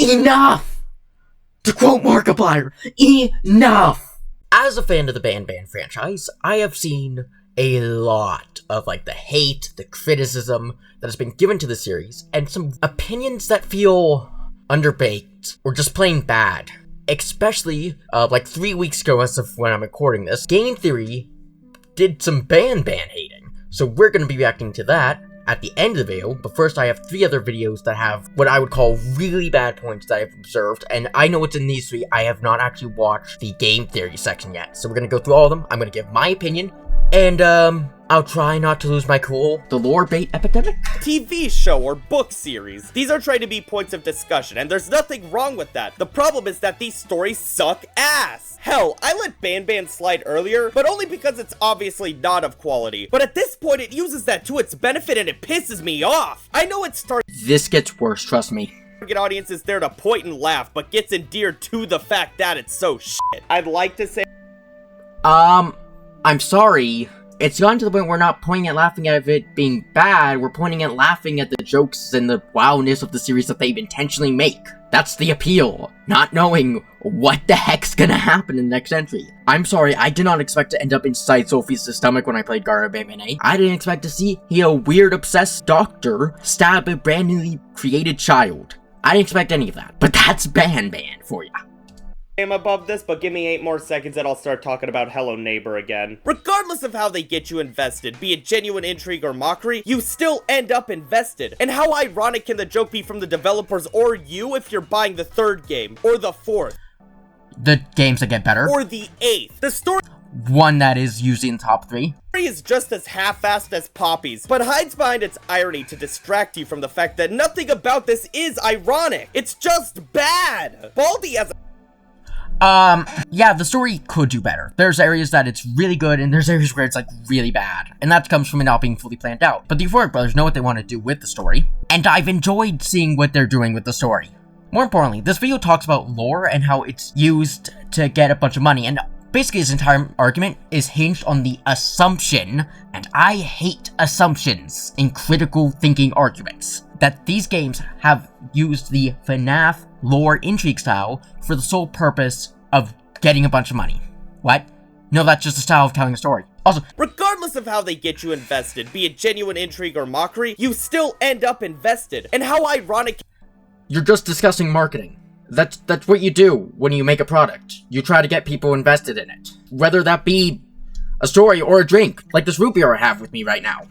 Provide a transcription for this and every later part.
Enough! To quote Markiplier, enough! As a fan of the Banban franchise, I have seen a lot of, the hate, the criticism that has been given to the series, and some opinions that feel underbaked, or just plain bad. Especially, 3 weeks ago as of when I'm recording this, Game Theory did some Banban hating. So we're going to be reacting to that at the end of the video, but first I have 3 other videos that have what I would call really bad points that I've observed, and I know it's in these 3. I have not actually watched the Game Theory section yet, so we're going to go through all of them. I'm going to give my opinion, and I'll try not to lose my cool. The lore bait epidemic? TV show or book series. These are trying to be points of discussion, and there's nothing wrong with that. The problem is that these stories suck ass. Hell, I let Banban slide earlier, but only because it's obviously not of quality. But at this point, it uses that to its benefit and it pisses me off. I know it's This gets worse, trust me. Target audience is there to point and laugh, but gets endeared to the fact that it's so shit. I'd like to say... I'm sorry. It's gotten to the point where we're not pointing at laughing at it being bad, we're pointing at laughing at the jokes and the wowness of the series that they've intentionally make. That's the appeal, not knowing what the heck's gonna happen in the next entry. I'm sorry, I did not expect to end up inside Sophie's stomach when I played Banban. I didn't expect to see a weird obsessed doctor stab a brand newly created child. I didn't expect any of that, but that's Banban for ya. I'm above this, but give me 8 more seconds and I'll start talking about Hello Neighbor again. Regardless of how they get you invested, be it genuine intrigue or mockery, you still end up invested. And how ironic can the joke be from the developers or you if you're buying the 3rd game, or the 4th? The games that get better. Or the 8th. The story one that is usually in top 3. Is just as half-assed as Poppy's, but hides behind its irony to distract you from the fact that nothing about this is ironic. It's just bad. Baldy as a yeah, the story could do better. There's areas that it's really good, and there's areas where it's, really bad. And that comes from it not being fully planned out. But the Euphoric Brothers know what they want to do with the story, and I've enjoyed seeing what they're doing with the story. More importantly, this video talks about lore and how it's used to get a bunch of money, and basically his entire argument is hinged on the assumption, and I hate assumptions in critical thinking arguments, that these games have used the FNAF lore intrigue style for the sole purpose of getting a bunch of money. What? No, that's just a style of telling a story. Also, regardless of how they get you invested, be it genuine intrigue or mockery, you still end up invested. And how ironic... You're just discussing marketing. That's what you do when you make a product. You try to get people invested in it. Whether that be a story or a drink, like this root beer I have with me right now.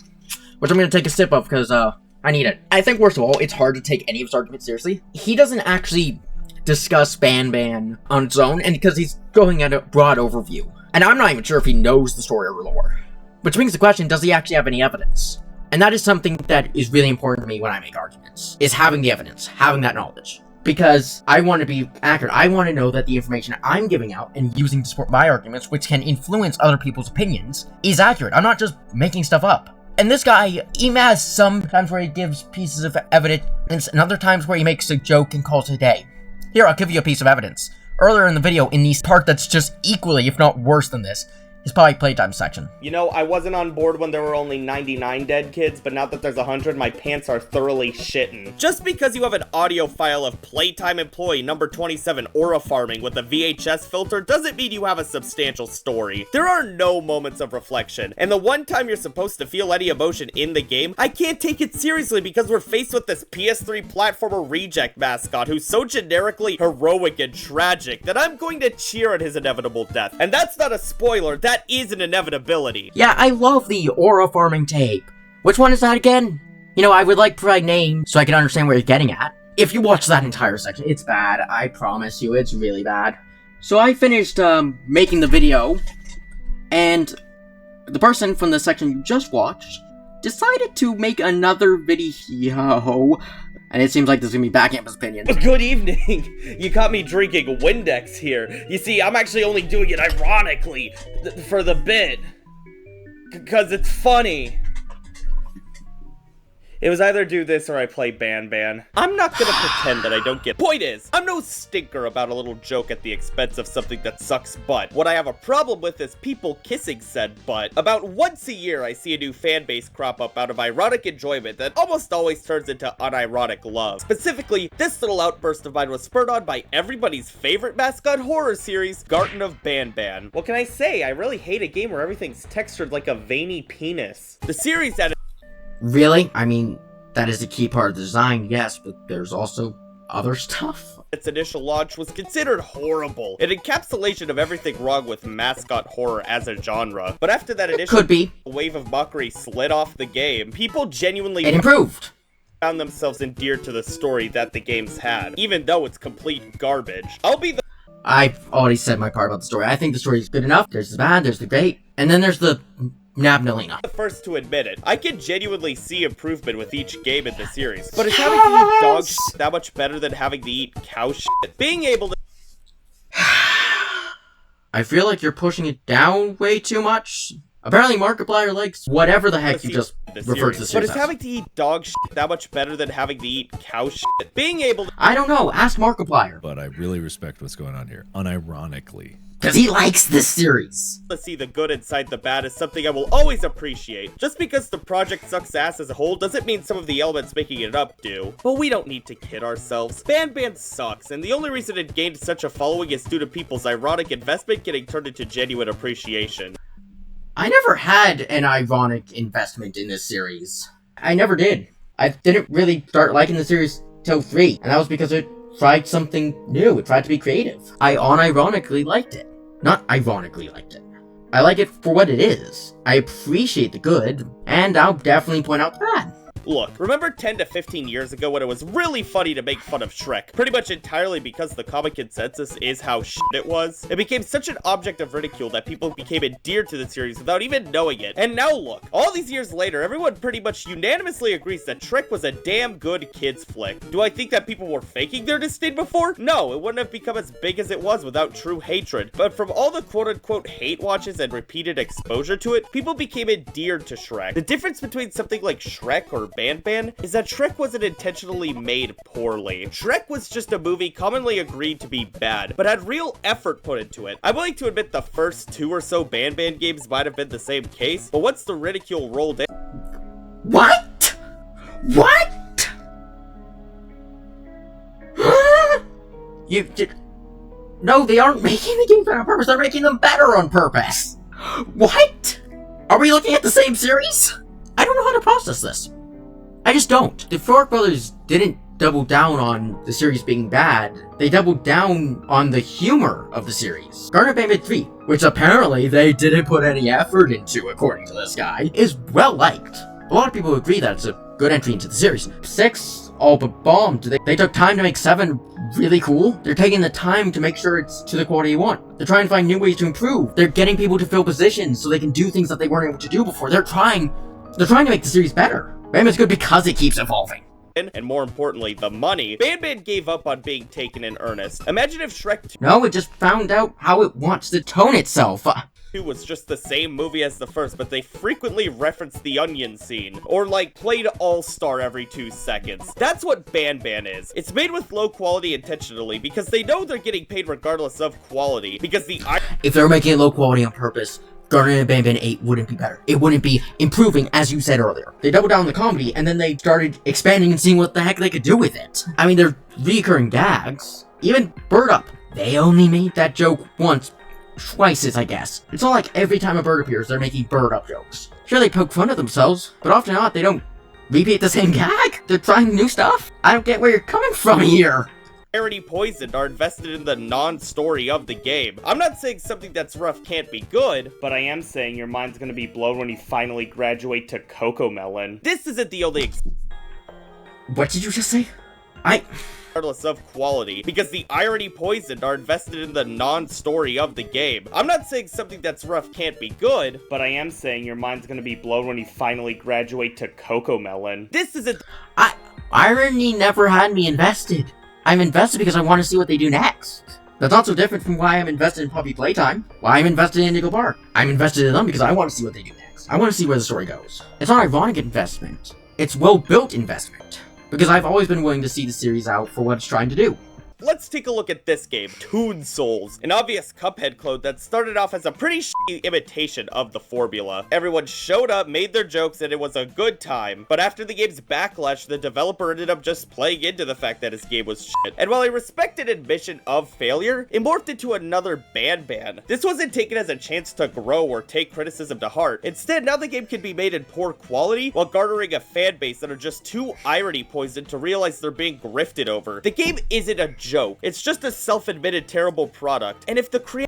Which I'm gonna take a sip of because, I need it. I think, worst of all, it's hard to take any of his arguments seriously. He doesn't actually discuss Banban on its own, and because he's going at a broad overview. And I'm not even sure if he knows the story or lore. Which brings the question, does he actually have any evidence? And that is something that is really important to me when I make arguments, is having the evidence, having that knowledge. Because I want to be accurate. I want to know that the information I'm giving out and using to support my arguments, which can influence other people's opinions, is accurate. I'm not just making stuff up. And this guy, he has some times where he gives pieces of evidence, and other times where he makes a joke and calls it a day. Here, I'll give you a piece of evidence. Earlier in the video, in the part that's just equally, if not worse than this, is probably playtime section. You know, I wasn't on board when there were only 99 dead kids, but now that there's 100, my pants are thoroughly shitting. Just because you have an audio file of playtime employee number 27 aura farming with a VHS filter doesn't mean you have a substantial story. There are no moments of reflection, and the one time you're supposed to feel any emotion in the game, I can't take it seriously because we're faced with this PS3 platformer reject mascot who's so generically heroic and tragic that I'm going to cheer at his inevitable death. And that's not a spoiler, that is an inevitability. Yeah, I love the aura farming tape. Which one is that again? You know, I would like to provide names so I can understand where you're getting at. If you watch that entire section, it's bad. I promise you, it's really bad. So I finished, making the video, and the person from the section you just watched decided to make another video, and it seems like this is gonna be Backcamp's opinion. Good evening. You caught me drinking Windex here. You see, I'm actually only doing it ironically, for the bit. Because it's funny. It was either do this or I play Banban. I'm not gonna pretend that I don't get. Point is, I'm no stinker about a little joke at the expense of something that sucks butt. What I have a problem with is people kissing said butt. About once a year, I see a new fan base crop up out of ironic enjoyment that almost always turns into unironic love. Specifically, this little outburst of mine was spurred on by everybody's favorite Mascot horror series, Garden of Banban. What can I say? I really hate a game where everything's textured like a veiny penis. The series that Really? I mean, that is a key part of the design, yes, but there's also other stuff. Its initial launch was considered horrible, an encapsulation of everything wrong with Mascot horror as a genre. But after that initial wave of mockery slid off the game, people genuinely improved. Found themselves endeared to the story that the game's had, even though it's complete garbage. I've already said my part about the story. I think the story's good enough. There's the bad, there's the great, and then there's the Nabnalina. The first to admit it. I can genuinely see improvement with each game in the series, but is having to eat dog shit that much better than having to eat cow shit? Being able to I feel like you're pushing it down way too much. Apparently Markiplier likes whatever the heck you just referred to the series But is having to eat dog shit that much better than having to eat cow shit? Being able to I don't know, ask Markiplier. But I really respect what's going on here, unironically. Because he likes this series. To see the good inside the bad is something I will always appreciate. Just because the project sucks ass as a whole doesn't mean some of the elements making it up do. But we don't need to kid ourselves. Banban sucks, and the only reason it gained such a following is due to people's ironic investment getting turned into genuine appreciation. I never had an ironic investment in this series. I never did. I didn't really start liking the series till 3, and that was because it tried something new. It tried to be creative. I unironically liked it. Not ironically liked it. I like it for what it is. I appreciate the good, and I'll definitely point out the bad. Look, remember 10 to 15 years ago when it was really funny to make fun of Shrek? Pretty much entirely because the common consensus is how shit it was. It became such an object of ridicule that people became endeared to the series without even knowing it. And now look, all these years later, everyone pretty much unanimously agrees that Shrek was a damn good kids flick. Do I think that people were faking their disdain before? No, it wouldn't have become as big as it was without true hatred. But from all the quote-unquote hate watches and repeated exposure to it, people became endeared to Shrek. The difference between something like Shrek or Banban is that Shrek wasn't intentionally made poorly. Shrek was just a movie commonly agreed to be bad, but had real effort put into it. I'm willing to admit the first 2 or so Banban games might have been the same case, but once the ridicule rolled in— What? What? You did— No, they aren't making the games on purpose, they're making them better on purpose! What? Are we looking at the same series? I don't know how to process this. I just don't. The Fork Brothers didn't double down on the series being bad. They doubled down on the humor of the series. Garden of Banban 3, which apparently they didn't put any effort into, according to this guy, is well liked. A lot of people agree that it's a good entry into the series. 6 all but bombed. They took time to make 7 really cool. They're taking the time to make sure it's to the quality you want. They're trying to find new ways to improve. They're getting people to fill positions so they can do things that they weren't able to do before. They're trying to make the series better. Banban's good because it keeps evolving. And more importantly, the money. Banban gave up on being taken in earnest. Imagine if Shrek 2 No, it just found out how it wants to tone itself. was just the same movie as the first, but they frequently referenced the onion scene, or like played All-Star every 2 seconds. That's what Banban is. It's made with low quality intentionally because they know they're getting paid regardless of quality, because if they were making it low quality on purpose, Garden of Banban 8 wouldn't be better. It wouldn't be improving, as you said earlier. They doubled down on the comedy, and then they started expanding and seeing what the heck they could do with it. I mean, they're recurring gags. Even Bird Up. They only made that joke once. Twice, I guess. It's not like every time a bird appears, they're making Bird Up jokes. Sure, they poke fun at themselves, but often not, they don't repeat the same gag. They're trying new stuff. I don't get where you're coming from here. TerraD Poisin are invested in the non-story of the game. I'm not saying something that's rough can't be good, but I am saying your mind's gonna be blown when you finally graduate to Cocomelon. This isn't the only What did you just say? regardless of quality, because the irony Poisin are invested in the non-story of the game. I'm not saying something that's rough can't be good, but I am saying your mind's gonna be blown when you finally graduate to Cocomelon. This isn't— Irony never had me invested. I'm invested because I want to see what they do next. That's not so different from why I'm invested in Puppy Playtime, why I'm invested in Indigo Park. I'm invested in them because I want to see what they do next. I want to see where the story goes. It's not an ironic investment. it's well-built investment. Because I've always been willing to see the series out for what it's trying to do. Let's take a look at this game, Toon Souls, an obvious Cuphead clone that started off as a pretty shitty imitation of the formula. Everyone showed up, made their jokes, and it was a good time, but after the game's backlash, the developer ended up just playing into the fact that his game was shit. And while I respected admission of failure, it morphed into another Banban. This wasn't taken as a chance to grow or take criticism to heart. Instead, now the game can be made in poor quality while garnering a fan base that are just too irony poisoned to realize they're being grifted over. The game isn't a joke. It's just a self-admitted terrible product. And if the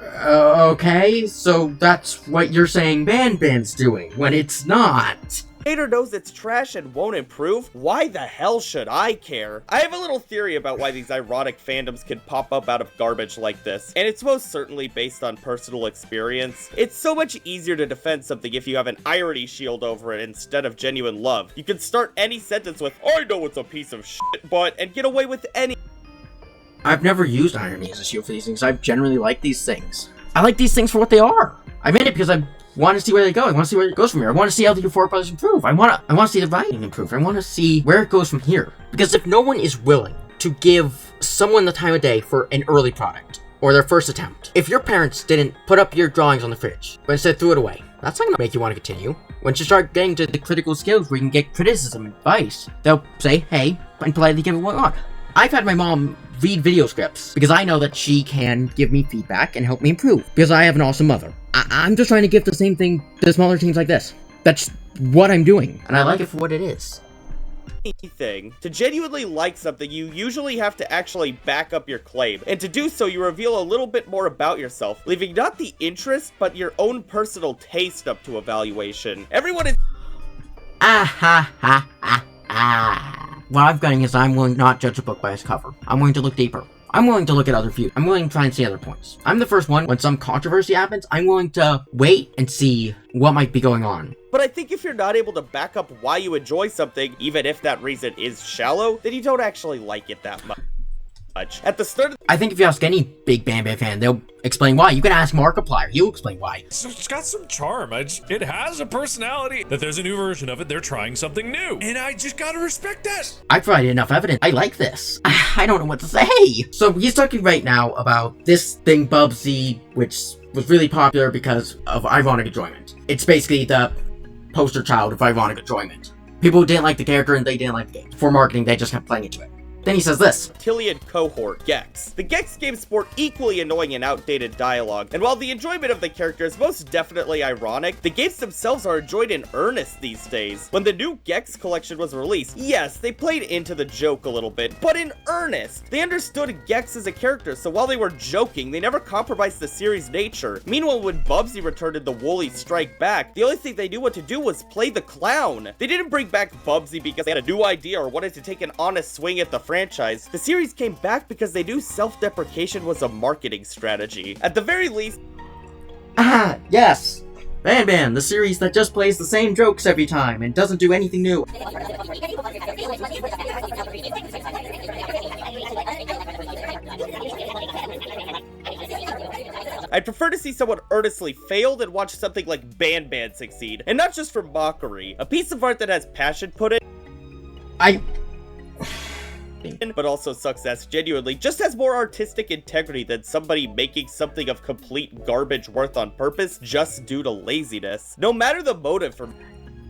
okay, so that's what you're saying Banban's doing, when it's not. creator knows it's trash and won't improve, why the hell should I care? I have a little theory about why these ironic fandoms can pop up out of garbage like this, and it's most certainly based on personal experience. It's so much easier to defend something if you have an irony shield over it instead of genuine love. You can start any sentence with, I know it's a piece of shit, but, and get away with any. I've never used irony as a shield for these things. I generally like these things. I like these things for what they are. I made it because I want to see where they go. I want to see where it goes from here. I want to see how the Euphoric Brothers improve. I want to see the writing improve. I want to see where it goes from here. Because if no one is willing to give someone the time of day for an early product, or their first attempt, if your parents didn't put up your drawings on the fridge, but instead threw it away, that's not going to make you want to continue. Once you start getting to the critical skills where you can get criticism and advice, they'll say, hey, and politely give it what you want. I've had my mom read video scripts because I know that she can give me feedback and help me improve because I have an awesome mother. I'm just trying to give the same thing to smaller teams like this. That's what I'm doing, and I like it for what it is. Thing. To genuinely like something, you usually have to actually back up your claim, and to do so, you reveal a little bit more about yourself, leaving not the interest, but your own personal taste up to evaluation. Everyone is What I've gotten is I'm willing to not judge a book by its cover. I'm willing to look deeper. I'm willing to look at other views. I'm willing to try and see other points. I'm the first one, when some controversy happens, I'm willing to wait and see what might be going on. But I think if you're not able to back up why you enjoy something, even if that reason is shallow, then you don't actually like it that much. At the start of I think if you ask any big Banban fan, they'll explain why. You can ask Markiplier, he'll explain why. So it's got some charm. It has a personality. That there's a new version of it, they're trying something new. And I just gotta respect that. I provided enough evidence. I like this. I don't know what to say. So he's talking right now about this thing Bubsy, which was really popular because of ironic enjoyment. It's basically the poster child of ironic enjoyment. People didn't like the character and they didn't like the game. For marketing, they just kept playing into it. Then he says this. Reptilian cohort, Gex. The Gex games sport equally annoying and outdated dialogue, and while the enjoyment of the character is most definitely ironic, the games themselves are enjoyed in earnest these days. When the new Gex collection was released, yes, they played into the joke a little bit, but in earnest. They understood Gex as a character, so while they were joking, they never compromised the series' nature. Meanwhile, when Bubsy returned in the Woolly Strike Back, the only thing they knew what to do was play the clown. They didn't bring back Bubsy because they had a new idea or wanted to take an honest swing at the franchise. The series came back because they knew self-deprecation was a marketing strategy. At the very least... Yes! Banban, the series that just plays the same jokes every time and doesn't do anything new. I'd prefer to see someone earnestly fail than watch something like Banban succeed, and not just for mockery. A piece of art that has passion put in, but also success genuinely, just has more artistic integrity than somebody making something of complete garbage worth on purpose just due to laziness. No matter the motive for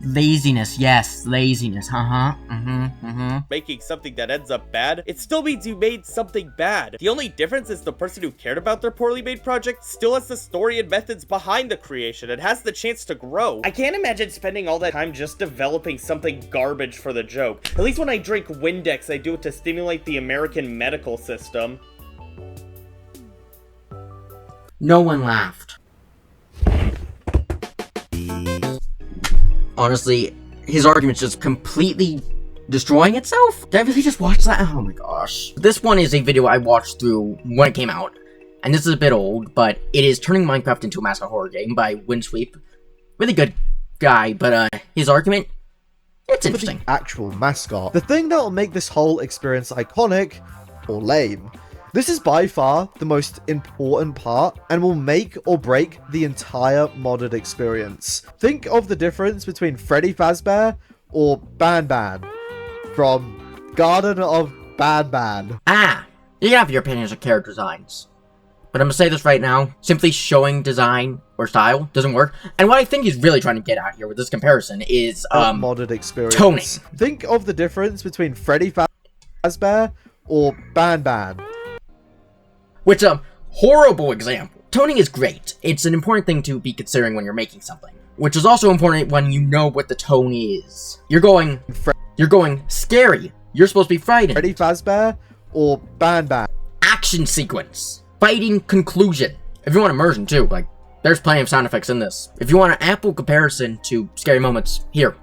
Laziness, yes, laziness, making something that ends up bad, it still means you made something bad. The only difference is the person who cared about their poorly made project still has the story and methods behind the creation and has the chance to grow. I can't imagine spending all that time just developing something garbage for the joke. At least when I drink Windex, I do it to stimulate the American medical system. No one laughed. Honestly, his argument's just completely destroying itself? Did I really just watch that? Oh my gosh. This one is a video I watched through when it came out. And this is a bit old, but it is turning Minecraft into a Mascot horror game by Winsweep. Really good guy, but his argument, it's interesting. The actual Mascot. The thing that will make this whole experience iconic or lame. This is by far the most important part and will make or break the entire modded experience. Think of the difference between Freddy Fazbear or Banban from Garden of Banban. Ah, you can have your opinions on character designs. But I'm gonna say this right now, simply showing design or style doesn't work. And what I think he's really trying to get at here with this comparison is, Modded experience. toning. Think of the difference between Freddy Fazbear or Banban. Which, horrible example. Toning is great. It's an important thing to be considering when you're making something. Which is also important when you know what the tone is. You're going scary. You're supposed to be frightened. Freddy Fazbear or Banban. Action sequence. Fighting conclusion. If you want immersion too, like, there's plenty of sound effects in this. If you want an ample comparison to scary moments, here.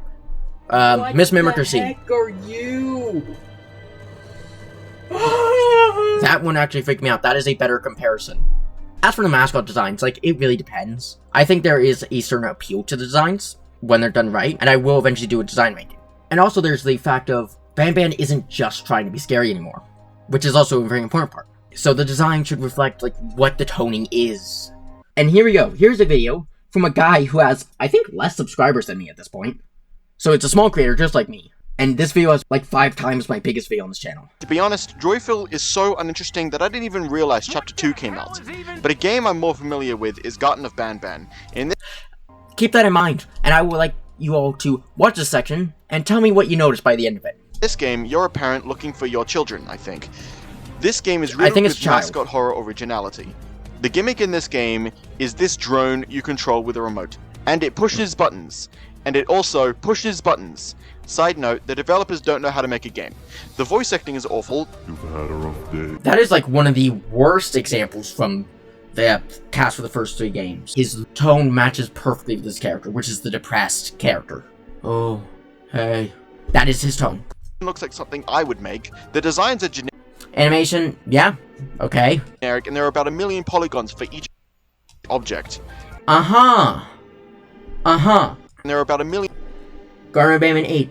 Miss Mimicker scene. What the heck are you? That one actually freaked me out. That is a better comparison. As for the mascot designs, like, it really depends. I think there is a certain appeal to the designs when they're done right, and I will eventually do a design making. And also there's the fact of Banban isn't just trying to be scary anymore, which is also a very important part. So the design should reflect, like, what the toning is. And here we go. Here's a video from a guy who has, I think, less subscribers than me at this point. So it's a small creator just like me. And this video is like 5 times my biggest video on this channel. To be honest, Joyful is so uninteresting that I didn't even realize Chapter 2 came out. But a game I'm more familiar with is Garden of Banban. Keep that in mind, and I would like you all to watch this section and tell me what you noticed by the end of it. This game, you're a parent looking for your children, I think. This game is riddled with mascot horror originality. The gimmick in this game is this drone you control with a remote. And it pushes buttons. And it also pushes buttons. Side note, the developers don't know how to make a game. The voice acting is awful. You've had a rough day. That is like one of the worst examples from the cast for the first 3 games. His tone matches perfectly with this character, which is the depressed character. Oh, hey. That is his tone. It looks like something I would make. The designs are generic. Animation, yeah, okay. And there are about 1 million polygons for each object. And there are about 1 million Garden of Banban 8.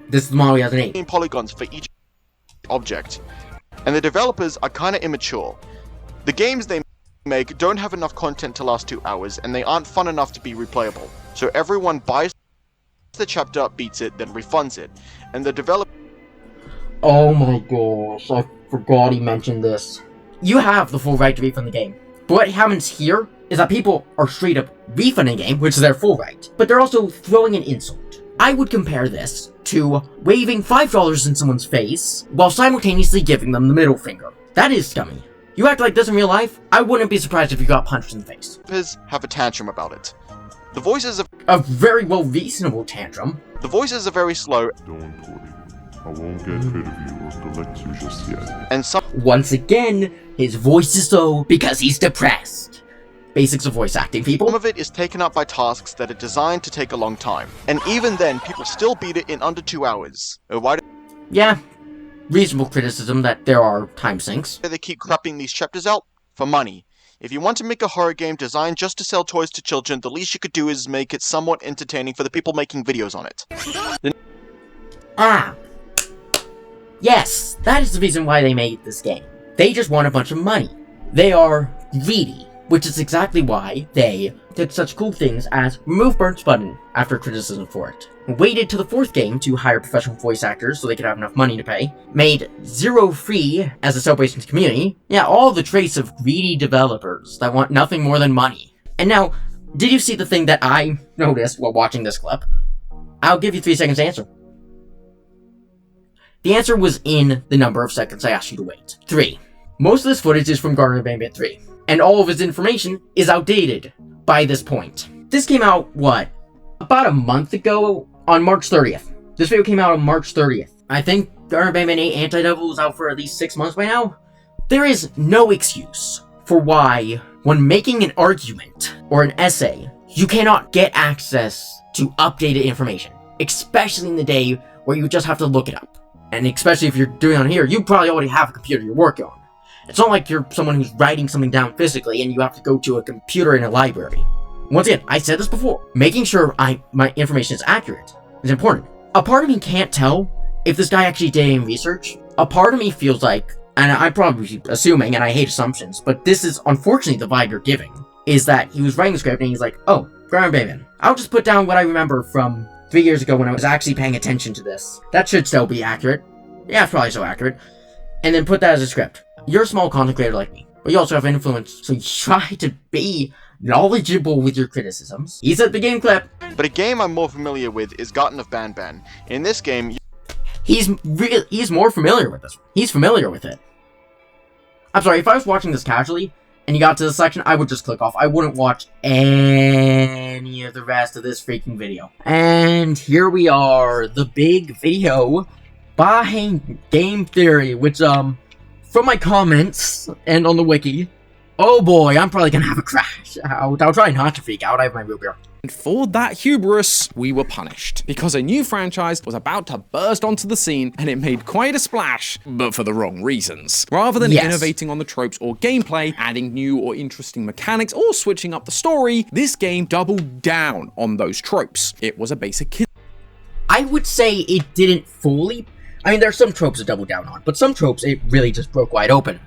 This is the model he has an 8. polygons for each object. And the developers are kinda immature. The games they make don't have enough content to last 2 hours, and they aren't fun enough to be replayable. So everyone buys the chapter, beats it, then refunds it. And the developer... Oh my gosh, I forgot he mentioned this. You have the full right to refund the game. But what happens here is that people are straight up refunding the game, which is their full right. But they're also throwing an insult. I would compare this to waving $5 in someone's face while simultaneously giving them the middle finger. That is scummy. You act like this in real life, I wouldn't be surprised if you got punched in the face. have a tantrum about it. The voices are... A very well reasonable tantrum. The voices are very slow. Don't worry. I won't get rid of you or collect you just yet. And some... Once again, his voice is low because he's depressed. Basics of voice acting, people. Some of it is taken up by tasks that are designed to take a long time. And even then, people still beat it in under 2 hours. Why do Yeah, reasonable criticism that there are time sinks. they keep crapping these chapters out? For money. If you want to make a horror game designed just to sell toys to children, the least you could do is make it somewhat entertaining for the people making videos on it. Yes, that is the reason why they made this game. They just want a bunch of money. They are greedy, which is exactly why they did such cool things as remove Burnt's button after criticism for it, waited to the 4th game to hire professional voice actors so they could have enough money to pay, made Zero free as a celebration to the community. Yeah, all the traits of greedy developers that want nothing more than money. And now, did you see the thing that I noticed while watching this clip? I'll give you 3 seconds to answer. The answer was in the number of seconds I asked you to wait. 3. Most of this footage is from Garden of Banban 3, and all of his information is outdated by this point. This came out, what? About a month ago on March 30th. This video came out on March 30th. I think Garden of Banban 8 Anti-Devil was out for at least 6 months by now. There is no excuse for why, when making an argument or an essay, you cannot get access to updated information, especially in the day where you just have to look it up. And especially if you're doing it on here, you probably already have a computer you're working on. It's not like you're someone who's writing something down physically and you have to go to a computer in a library. Once again, I said this before, making sure my information is accurate is important. A part of me can't tell if this guy actually did any research. A part of me feels like, and I'm probably assuming, and I hate assumptions, but this is unfortunately the vibe you're giving, is that he was writing the script and he's like, oh, Garden of Banban. I'll just put down what I remember from 3 years ago when I was actually paying attention to this. That should still be accurate. Yeah, it's probably so accurate. And then put that as a script. You're a small content creator like me, but you also have influence, so you try to be knowledgeable with your criticisms. He said the game clip. But a game I'm more familiar with is Garten of Banban. In this game, he's more familiar with this. He's familiar with it. I'm sorry, if I was watching this casually, and you got to this section, I would just click off. I wouldn't watch any of the rest of this freaking video. And here we are, the big video by Game Theory, which, from my comments and on the wiki, oh boy, I'm probably gonna have a crash. I'll try not to freak out. I have my root beer. And for that hubris, we were punished. Because a new franchise was about to burst onto the scene, and it made quite a splash, but for the wrong reasons. Rather than innovating on the tropes or gameplay, adding new or interesting mechanics, or switching up the story, this game doubled down on those tropes. It was a basic kid. I would say it didn't fully. I mean, there's some tropes it doubled down on, but some tropes it really just broke wide open.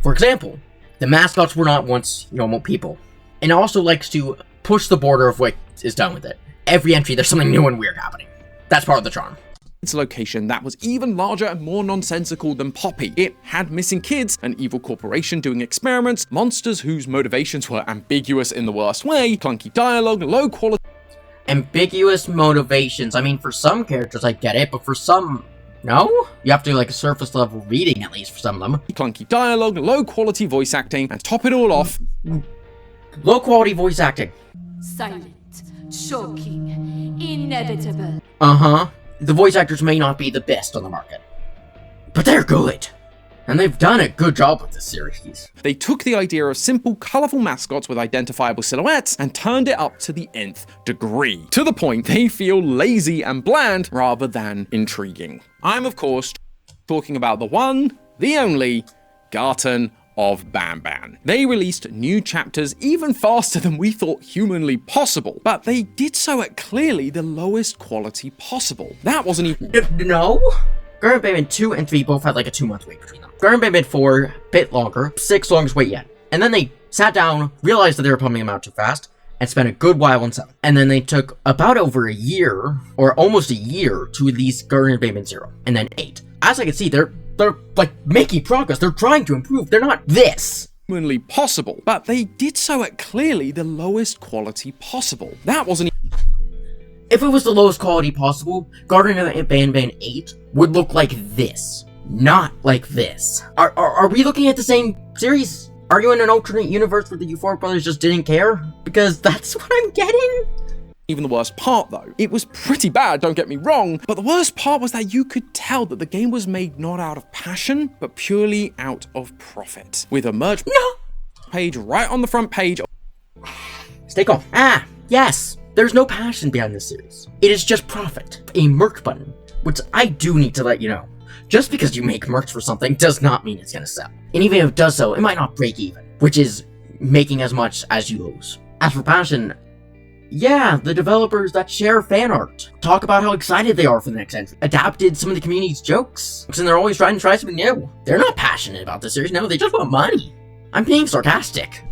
For example, the mascots were not once normal people. And it also likes to push the border of what is done with it. Every entry, there's something new and weird happening. That's part of the charm. It's a location that was even larger and more nonsensical than Poppy. It had missing kids, an evil corporation doing experiments, monsters whose motivations were ambiguous in the worst way, clunky dialogue, low quality. Ambiguous motivations. I mean, for some characters I get it, but for some, no? You have to do like a surface level reading at least for some of them. Clunky dialogue, low quality voice acting, and top it all off, low quality voice acting. Silent, choking, inevitable. Uh-huh. The voice actors may not be the best on the market, but they're good. And they've done a good job with this series. They took the idea of simple, colorful mascots with identifiable silhouettes and turned it up to the nth degree. To the point they feel lazy and bland rather than intriguing. I'm, of course, talking about the one, the only, Garten of Banban. They released new chapters even faster than we thought humanly possible, but they did so at clearly the lowest quality possible. That wasn't even— No? Garten of Banban 2 and 3 both had like a 2-month wait between them. Garten of Banban 4, bit longer, 6 longest wait yet. And then they sat down, realized that they were pumping them out too fast, and spent a good while on 7. And then they took about over a year, or almost a year, to release Garten of Banban 0, and then 8. As I can see, they're like making progress. They're trying to improve. They're not this humanly possible, but they did so at clearly the lowest quality possible. That wasn't If it was the lowest quality possible, Garten of Banban 8 would look like this, not like this. Are we looking at the same series? Are you in an alternate universe where the Euphoric brothers just didn't care? Because that's what I'm getting. Even the worst part, though. It was pretty bad, don't get me wrong, but the worst part was that you could tell that the game was made not out of passion, but purely out of profit. With a merch page right on the front page. Stay calm. Yes. There's no passion behind this series. It is just profit. A merch button, which I do need to let you know. Just because you make merch for something does not mean it's gonna sell. And even if it does so, it might not break even, which is making as much as you lose. As for passion, yeah, the developers that share fan art talk about how excited they are for the next entry, adapted some of the community's jokes, and they're always trying to try something new. They're not passionate about this series, no, they just want money. I'm being sarcastic.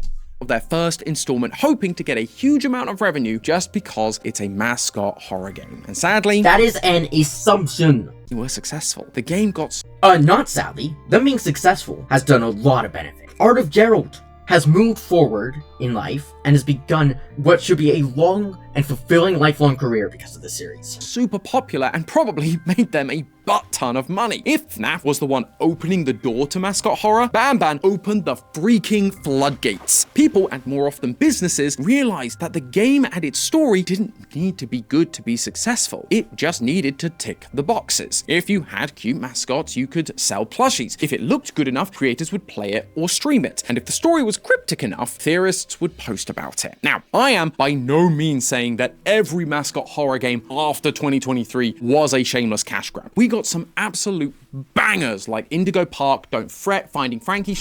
Of their first installment, hoping to get a huge amount of revenue just because it's a mascot horror game. And sadly, that is an assumption. They were successful. The game got not sadly. Them being successful has done a lot of benefit. Art of Gerald has moved forward in life and has begun what should be a long and fulfilling lifelong career because of this series. Super popular and probably made them a butt ton of money. If FNAF was the one opening the door to mascot horror, Banban opened the freaking floodgates. People, and more often businesses, realized that the game and its story didn't need to be good to be successful. It just needed to tick the boxes. If you had cute mascots, you could sell plushies. If it looked good enough, creators would play it or stream it. And if the story was cryptic enough, theorists would post about it. Now, I am by no means saying that every mascot horror game after 2023 was a shameless cash grab. We got some absolute bangers like Indigo Park, Don't Fret, Finding Frankie.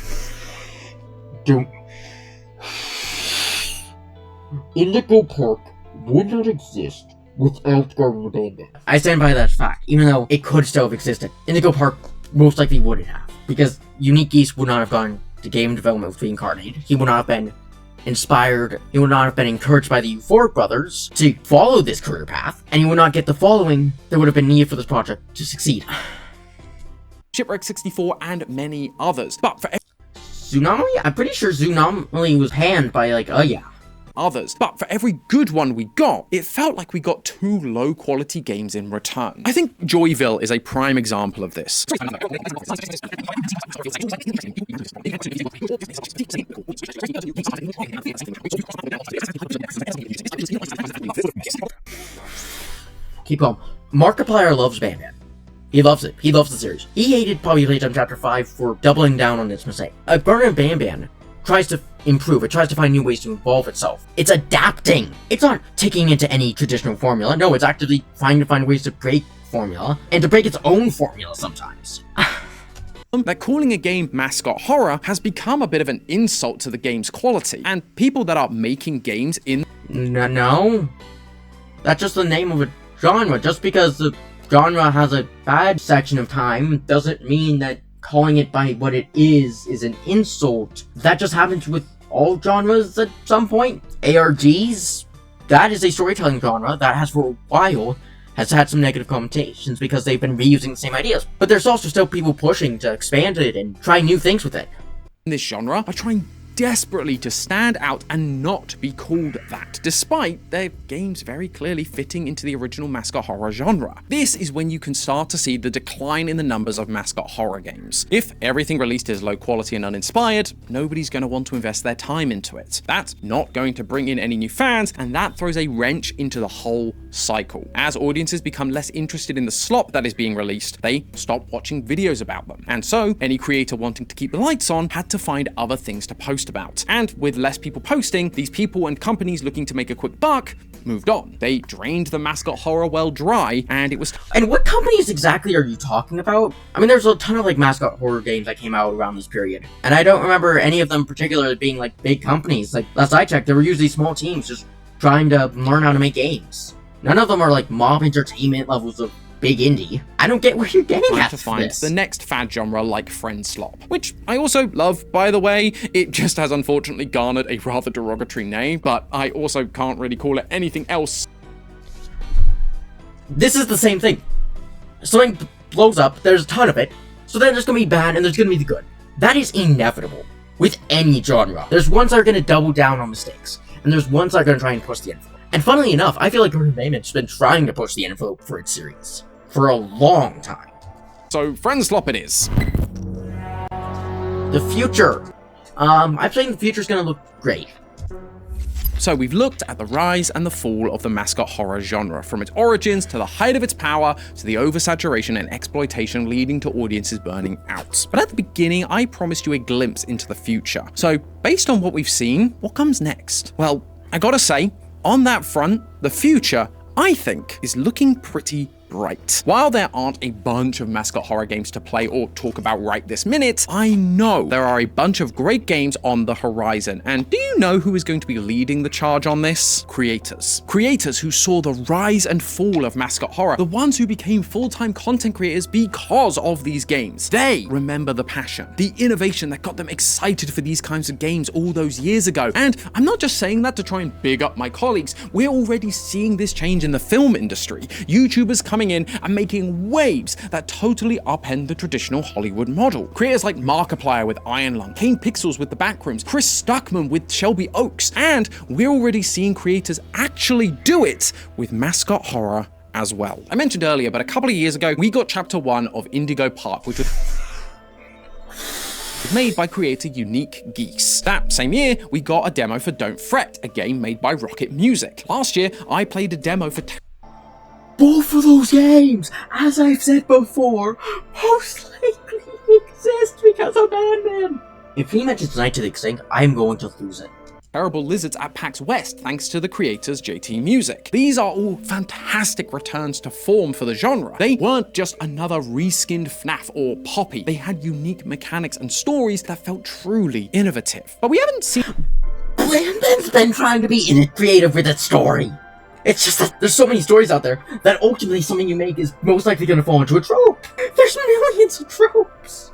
Indigo Park would not exist without Garten of Banban. I stand by that fact, even though it could still have existed. Indigo Park most likely wouldn't have, because Unique Geese would not have gone to game development with Reincarnated. He would not have been inspired, you would not have been encouraged by the Euphoric brothers to follow this career path, and you would not get the following that would have been needed for this project to succeed. Shipwreck 64 and many others. But for Tsunami? I'm pretty sure Tsunami was panned by like, others. But for every good one we got, it felt like we got 2 low-quality games in return. I think Joyville is a prime example of this. Keep going. Markiplier loves Banban. He loves it. He loves the series. He hated Poppy Playtime Chapter 5 for doubling down on its mistake. Burner and Banban tries to improve. It tries to find new ways to evolve itself. It's adapting. It's not taking into any traditional formula. No, it's actively trying to find ways to break formula and to break its own formula sometimes. That calling a game Mascot Horror has become a bit of an insult to the game's quality, and people that are making games in No. That's just the name of a genre. Just because the genre has a bad section of time doesn't mean that calling it by what it is an insult. That just happens with all genres at some point. ARGs, that is a storytelling genre that has for a while has had some negative connotations because they've been reusing the same ideas. But there's also still people pushing to expand it and try new things with it. This genre are trying desperately to stand out and not be called that, despite their games very clearly fitting into the original Mascot Horror genre. This is when you can start to see the decline in the numbers of Mascot Horror games. If everything released is low quality and uninspired, nobody's going to want to invest their time into it. That's not going to bring in any new fans, and that throws a wrench into the whole cycle. As audiences become less interested in the slop that is being released, they stop watching videos about them. And so, any creator wanting to keep the lights on had to find other things to post about. And with less people posting, these people and companies looking to make a quick buck moved on. They drained the Mascot Horror well dry, and it was And what companies exactly are you talking about? I mean, there's a ton of like Mascot Horror games that came out around this period, and I don't remember any of them particularly being like big companies. Like, last I checked, they were usually small teams just trying to learn how to make games. None of them are like mob entertainment levels of big indie. I don't get where you're getting at to find this. the next fad genre like Friend Slop, which I also love, by the way. It just has unfortunately garnered a rather derogatory name, but I also can't really call it anything else. This is the same thing. Something blows up, there's a ton of it, so then there's gonna be bad and there's gonna be the good. That is inevitable with any genre. There's ones that are gonna double down on mistakes, and there's ones that are gonna try and push the envelope. And funnily enough, I feel like Banban's been trying to push the envelope for its series for a long time. So Friend Slop it is. The future. I'm saying the future's gonna look great. So we've looked at the rise and the fall of the Mascot Horror genre, from its origins to the height of its power to the oversaturation and exploitation leading to audiences burning out. But at the beginning, I promised you a glimpse into the future. So based on what we've seen, what comes next? Well, I gotta say, on that front, the future, I think, is looking pretty bright. While there aren't a bunch of Mascot Horror games to play or talk about right this minute, I know there are a bunch of great games on the horizon. And do you know who is going to be leading the charge on this? Creators. Creators who saw the rise and fall of Mascot Horror, the ones who became full-time content creators because of these games. They remember the passion, the innovation that got them excited for these kinds of games all those years ago. And I'm not just saying that to try and big up my colleagues. We're already seeing this change in the film industry. YouTubers coming in and making waves that totally upend the traditional Hollywood model. Creators like Markiplier with Iron Lung, Kane Pixels with The Backrooms, Chris Stuckman with Shelby Oaks, and we're already seeing creators actually do it with Mascot Horror as well. I mentioned earlier, but a couple of years ago, we got Chapter 1 of Indigo Park, which was made by creator Unique Geese. That same year, we got a demo for Don't Fret, a game made by Rocket Music. Last year, I played a demo for Both of those games, as I've said before, most likely exist because of Banban. If he mentions Night to the Extinct, I'm going to lose it. Terrible Lizards at PAX West, thanks to the creators JT Music. These are all fantastic returns to form for the genre. They weren't just another reskinned FNAF or Poppy. They had unique mechanics and stories that felt truly innovative. But we haven't seen... Banban's been trying to be creative with its story. It's just that there's so many stories out there that ultimately something you make is most likely going to fall into a trope. There's millions of tropes.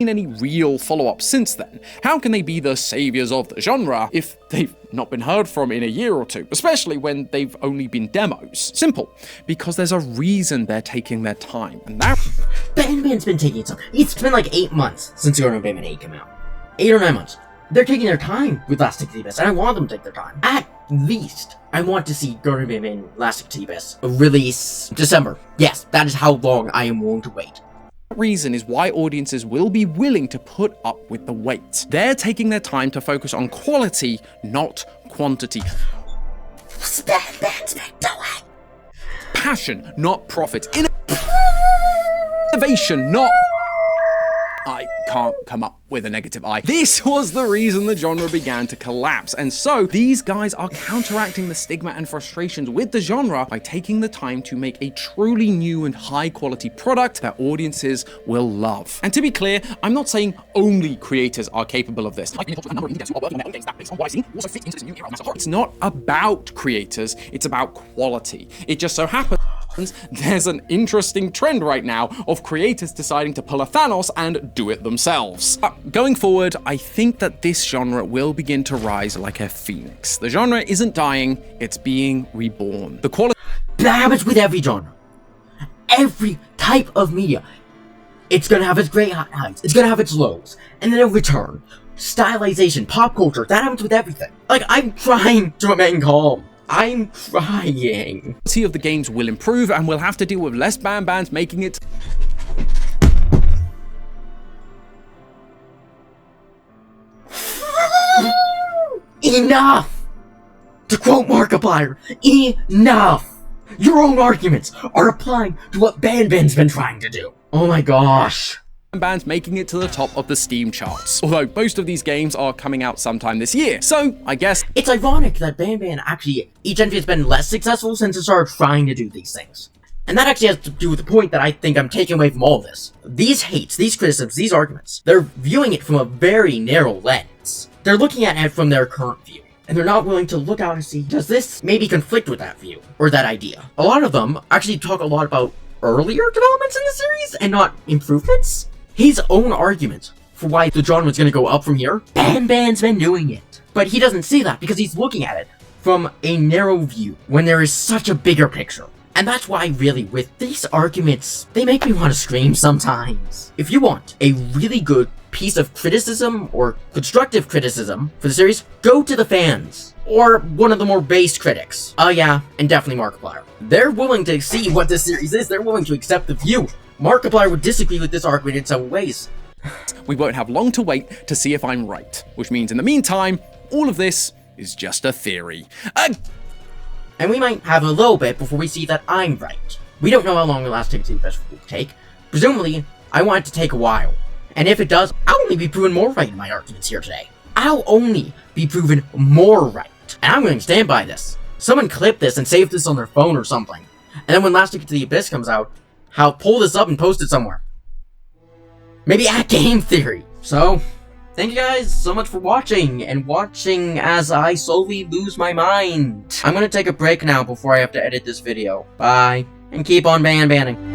any real follow-up since then. How can they be the saviors of the genre if they've not been heard from in a year or two, especially when they've only been demos? Simple, because there's a reason they're taking their time, and that Banban's been taking some. It's been like 8 months since Banban 8 came out. 8 or 9 months. They're taking their time with Last Stick to the Abyss, and I want them to take their time. At least, I want to see Banban Last Stick to the Abyss release December. Yes, that is how long I am willing to wait. reason is why audiences will be willing to put up with the wait. They're taking their time to focus on quality, not quantity. Passion, not profit. Innovation, not... I can't come up with a negative I. This was the reason the genre began to collapse, and so these guys are counteracting the stigma and frustrations with the genre by taking the time to make a truly new and high quality product that audiences will love. And to be clear, I'm not saying only creators are capable of this. It's not about creators, it's about quality. It just so happens there's an interesting trend right now of creators deciding to pull a Thanos and do it themselves. Going forward, I think that this genre will begin to rise like a phoenix. The genre isn't dying, it's being reborn. The quality that happens with every genre. Every type of media. It's gonna have its great heights, it's gonna have its lows, and then it'll return. Stylization, pop culture, that happens with everything. Like, I'm trying to remain calm. I'm trying. quality of the games will improve, and we'll have to deal with less Banbans making it. Enough! To quote Markiplier, enough! Your own arguments are applying to what Banban's been trying to do. Oh my gosh. Bands making it to the top of the Steam charts. Although most of these games are coming out sometime this year, so I guess it's ironic that Banban actually, each entry has been less successful since it started trying to do these things. And that actually has to do with the point that I think I'm taking away from all of this. These hates, these criticisms, these arguments, they're viewing it from a very narrow lens. They're looking at it from their current view, and they're not willing to look out and see, does this maybe conflict with that view, or that idea? A lot of them actually talk a lot about earlier developments in the series, and not improvements. His own argument for why the genre is going to go up from here, Banban's been doing it. But he doesn't see that because he's looking at it from a narrow view when there is such a bigger picture. And that's why really with these arguments, they make me want to scream sometimes. If you want a really good piece of criticism or constructive criticism for the series, go to the fans. Or one of the more based critics. Oh yeah, and definitely Markiplier. They're willing to see what this series is, they're willing to accept the view. Markiplier would disagree with this argument in some ways. We won't have long to wait to see if I'm right, which means in the meantime, all of this is just a theory. And we might have a little bit before we see that I'm right. We don't know how long the Last Stick to the Abyss will take. Presumably, I want it to take a while. And if it does, I'll only be proven more right in my arguments here today. I'll only be proven more right. And I'm going to stand by this. Someone clip this and save this on their phone or something. And then when Last Stick to the Abyss comes out, I'll pull this up and post it somewhere. Maybe at Game Theory. So, thank you guys so much for watching, and watching as I slowly lose my mind. I'm gonna take a break now before I have to edit this video. Bye, and keep on banning.